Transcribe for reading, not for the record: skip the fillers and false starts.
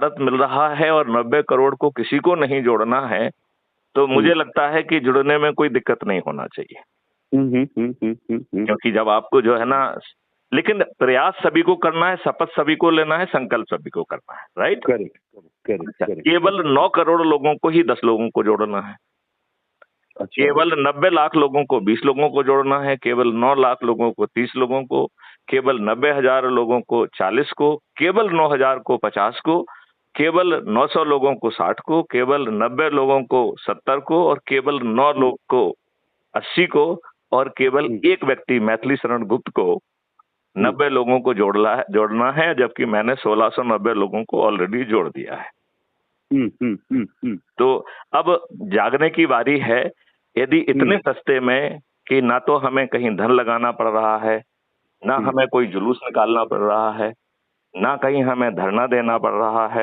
भारत मिल रहा है और 90 करोड़ को किसी को नहीं जोड़ना है, तो मुझे लगता है कि जुड़ने में कोई दिक्कत नहीं होना चाहिए। क्योंकि जब आपको जो है ना, लेकिन प्रयास सभी को करना है, शपथ सभी को लेना है, संकल्प सभी को करना है, राइट? केवल 9 करोड़ लोगों को ही 10 लोगों को जोड़ना है। केवल 90 लाख लोगों को 20 लोगों को जोड़ना है, केवल 9 लाख लोगों को 30 लोगों को, केवल 90,000 लोगों को 40 को, केवल 9,000 को 50 को, केवल 900 लोगों को 60 को, केवल 90 लोगों को 70 को और केवल 9 लोग को 80 को और केवल एक व्यक्ति मैथिली शरण गुप्त को 90 लोगों को जोड़ना है, जबकि मैंने 1690 लोगों को ऑलरेडी जोड़ दिया है। तो अब जागने की बारी है। यदि इतने सस्ते में कि ना तो हमें कहीं धन लगाना पड़ रहा है, ना हमें कोई जुलूस निकालना पड़ रहा है, ना कहीं हमें धरना देना पड़ रहा है,